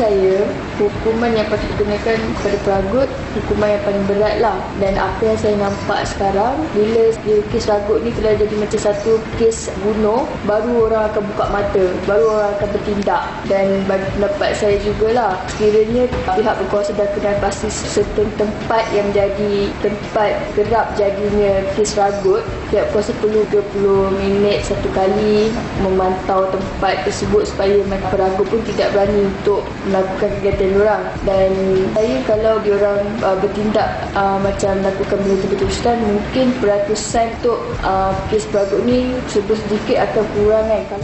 saya, hukuman yang patut digunakan pada peragut, hukuman yang paling berat lah. Dan apa yang saya nampak sekarang, bila kes ragut ni telah jadi macam satu kes bunuh, baru orang akan buka mata, baru orang akan bertindak. Dan bagi pendapat saya jugalah, sekiranya pihak berkuasa dah kenal pasti certain tempat yang menjadi tempat kerap jadinya kes ragut, pihak berkuasa perlu 20 minit satu kali memantau tempat tersebut supaya peragut pun tidak berani untuk melakukan kegiatan diorang. Dan saya kalau diorang bertindak macam melakukan benda terus-terusan, mungkin peratusan untuk kes peragut ni sedikit akan kurang kan.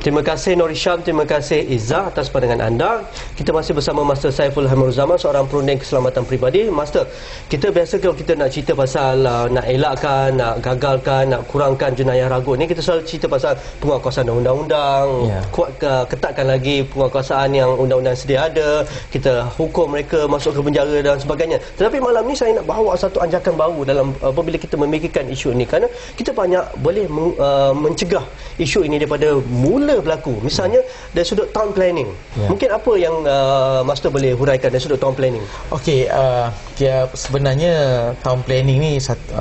Terima kasih Nur Hisham, terima kasih Izzah atas pandangan anda. Kita masih bersama Master Saiful Hamir Zaman, seorang perunding keselamatan peribadi. Master, kita biasa kalau kita nak cerita pasal nak elakkan, nak gagalkan, nak kurangkan jenayah ragut ni, kita selalu cerita pasal penguatkuasaan undang-undang, ketatkan lagi penguatkuasaan yang undang-undang sedia ada, kita hukum mereka masuk ke penjara dan sebagainya. Tetapi malam ni saya nak bawa satu anjakan baru dalam apabila kita memikirkan isu ini, kerana kita banyak boleh mencegah isu ini daripada mula berlaku. Misalnya dari sudut town planning. Mungkin apa yang Master boleh huraikan dari sudut town planning? Okey, sebenarnya town planning ni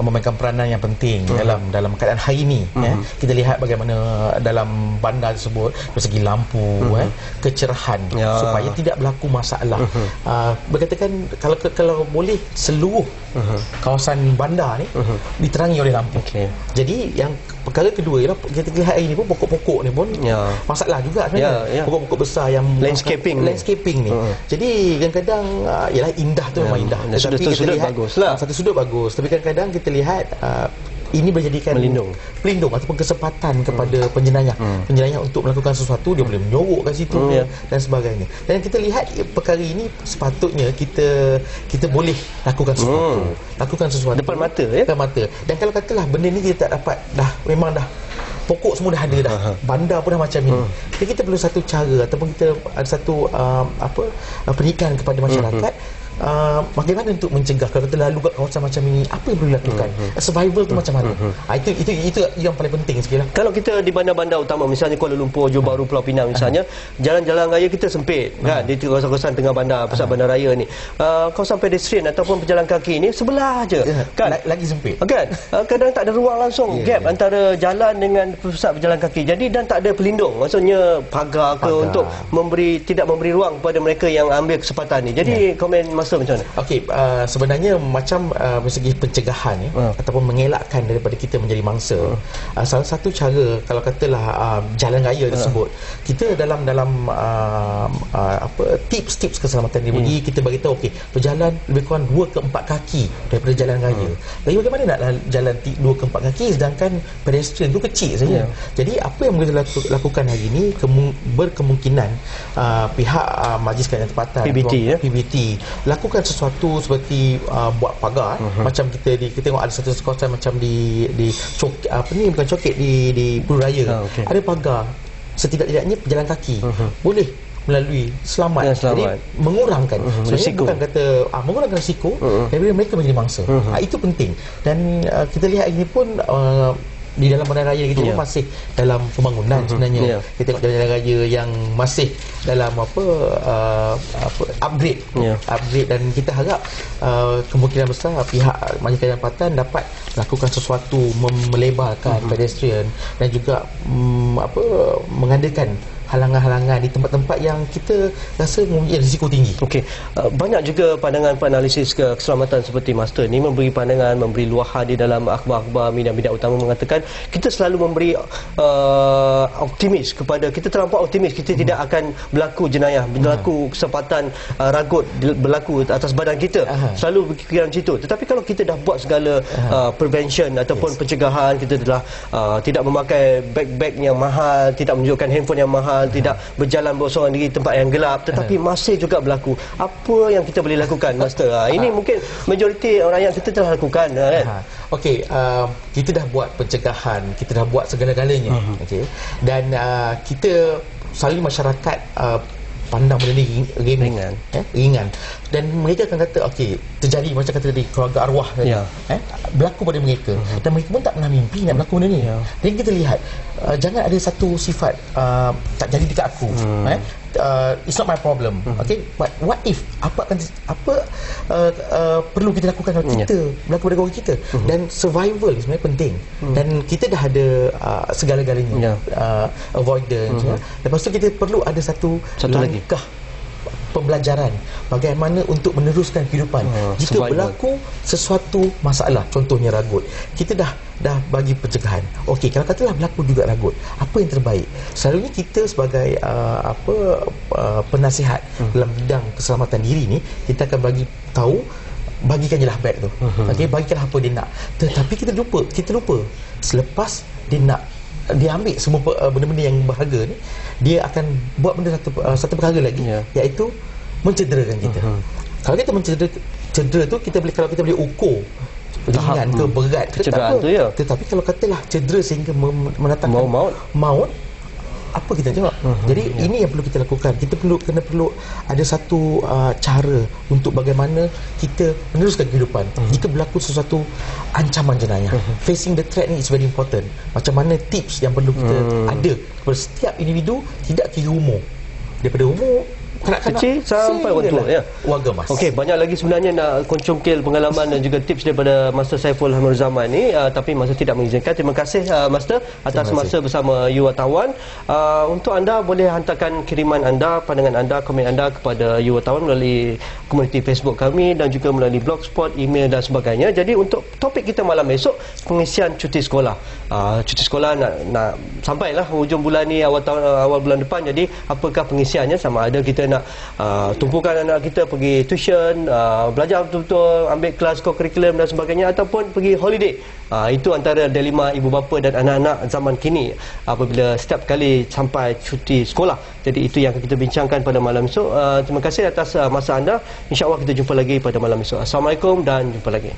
memainkan peranan yang penting dalam keadaan hari ini. Kita lihat bagaimana dalam bandar tersebut dari segi lampu, kecerahan, supaya tidak berlaku masalah. Berkatakan kalau boleh seluruh kawasan bandar ni diterangi oleh lampu. Jadi yang perkara kedua ialah kita lihat hari ni pun pokok-pokok ni pun masalah juga sebenarnya. Pokok-pokok besar yang landscaping ni. Jadi kadang-kadang ialah indah tu memang indah. Satu sudut baguslah. Satu sudut bagus. Tapi kadang-kadang kita lihat ini berjadikan pelindung ataupun kesempatan kepada penjenayah. Penjenayah untuk melakukan sesuatu, dia boleh menyorok kat situ dan sebagainya. Dan kita lihat perkara ini sepatutnya kita boleh lakukan sesuatu depan mata, depan mata. Dan kalau katalah benda ni kita tak dapat, memang pokok semua dah ada dah, bandar pun dah macam ini. Jadi kita perlu satu cara ataupun kita ada satu pendidikan kepada masyarakat. Bagaimana untuk mencegah kalau kita lalu kat kawasan macam ini, apa yang perlu dilakukan? Survival tu macam mana? Itu yang paling penting sekali. Kalau kita di bandar-bandar utama, misalnya Kuala Lumpur, Johor Bahru, Pulau Pinang misalnya, jalan-jalan raya kita sempit kan, di kawasan-kawasan tengah bandar, pusat bandar raya ni, kawasan pedestrian ataupun pejalan kaki ni sebelah aja kan, lagi sempit kan, kadang tak ada ruang langsung, gap antara jalan dengan pusat pejalan kaki. Jadi dan tak ada pelindung, maksudnya pagar untuk tidak memberi ruang kepada mereka yang ambil kesempatan ni. Jadi komen macam mana? Okey, sebenarnya macam dari segi pencegahan ataupun mengelakkan daripada kita menjadi mangsa, salah satu cara kalau katalah jalan raya tersebut, kita dalam tips keselamatan dia kita bagi tahu, okey, berjalan lebih kurang 2 ke 4 kaki daripada jalan raya. Tapi bagaimana nak jalan 2 ke 4 kaki sedangkan pedestrian tu kecil saja. Jadi apa yang boleh lakukan hari ini, berkemungkinan pihak Majlis Keadaan Tempatan PBT lakukan sesuatu seperti buat pagar, macam kita tengok ada satu kawasan macam di bukan coket di Pulau Raya, ada pagar, setidak-tidaknya pejalan kaki boleh melalui selamat. Jadi mengurangkan risiko, bukan kata mengurangkan risiko daripada mereka menjadi mangsa. Itu penting. Dan kita lihat ini pun di dalam bandar raya kita pun masih dalam pembangunan sebenarnya. Kita tengok jalan raya yang masih dalam upgrade, dan kita harap kemungkinan besar pihak Majlis Keadaan Tempatan dapat lakukan sesuatu melebarkan pedestrian dan juga mengadakan halangan-halangan di tempat-tempat yang kita rasa mempunyai risiko tinggi. Okey, banyak juga pandangan penalisis keselamatan seperti Master ni memberi pandangan, memberi luahan di dalam akhbar-akhbar, media-media utama mengatakan kita selalu memberi optimis kepada kita, terlampau optimis kita tidak akan berlaku jenayah, berlaku kesempatan ragut berlaku atas badan kita. Selalu berfikiran macam itu. Tetapi kalau kita dah buat segala prevention ataupun pencegahan, kita telah tidak memakai beg-beg yang mahal, tidak menunjukkan handphone yang mahal, tidak berjalan bersorang diri tempat yang gelap, tetapi masih juga berlaku. Apa yang kita boleh lakukan, Master? Ini mungkin majoriti rakyat kita telah lakukan kan? Okey, kita dah buat pencegahan, kita dah buat segala-galanya. Dan kita selalu masyarakat pandang benda ni ringan. Ringan. Dan mereka akan kata okey, terjadi macam kata tadi keluarga arwah tadi. Berlaku pada mereka. Dan mereka pun tak pernah mimpi nak berlaku benda ni. Jadi kita lihat jangan ada satu sifat tak jadi dekat aku. It's not my problem. Okay, but what if apa perlu kita lakukan kalau kita berlaku pada keluarga kita. Dan survival sebenarnya penting. Dan kita dah ada segala-galanya. Avoidance. Lepas tu kita perlu ada satu langkah pembelajaran bagaimana untuk meneruskan kehidupan. Jika berlaku sesuatu masalah, contohnya ragut, kita dah bagi pencegahan. Okey, kalau katalah berlaku juga ragut, apa yang terbaik? Selalunya kita sebagai penasihat dalam bidang keselamatan diri ni, kita akan bagi tahu, bagikan je lah beg tu. Okey, bagikanlah apa dia nak. Tetapi kita lupa selepas dia ambil semua benda-benda yang berharga ni, dia akan buat benda satu perkara lagi, iaitu mencederakan kita. Kalau kita cedera tu, kalau kita boleh ukur ringan ke berat ke tak apa. Tetapi kalau katalah cedera sehingga mendatangkan maut, apa kita jawab? Jadi ini yang perlu kita lakukan. Kita perlu ada satu cara untuk bagaimana kita meneruskan kehidupan jika berlaku sesuatu ancaman jenayah. Facing the threat ni is very important. Macam mana tips yang perlu kita ada kepada setiap individu, tidak kira umur, daripada umur kecil sampai orang tua, warga mas. Okey, banyak lagi sebenarnya nak koncongkel pengalaman dan juga tips daripada Master Saiful Hamruzaman ni, tapi masa tidak mengizinkan. Terima kasih Master atas masa bersama you wartawan. Untuk anda boleh hantarkan kiriman anda, pandangan anda, komen anda kepada you wartawan melalui komuniti Facebook kami dan juga melalui blogspot, email dan sebagainya. Jadi untuk topik kita malam esok, pengisian cuti sekolah. Cuti sekolah nak sampailah hujung bulan ni, awal bulan depan. Jadi apakah pengisiannya? Sama ada kita nak tumpukan anak kita pergi tuition, belajar betul-betul, ambil kelas co-curriculum dan sebagainya, ataupun pergi holiday. Itu antara dilema ibu bapa dan anak-anak zaman kini apabila setiap kali sampai cuti sekolah. Jadi itu yang kita bincangkan pada malam esok. Terima kasih atas masa anda. InsyaAllah kita jumpa lagi pada malam esok. Assalamualaikum dan jumpa lagi.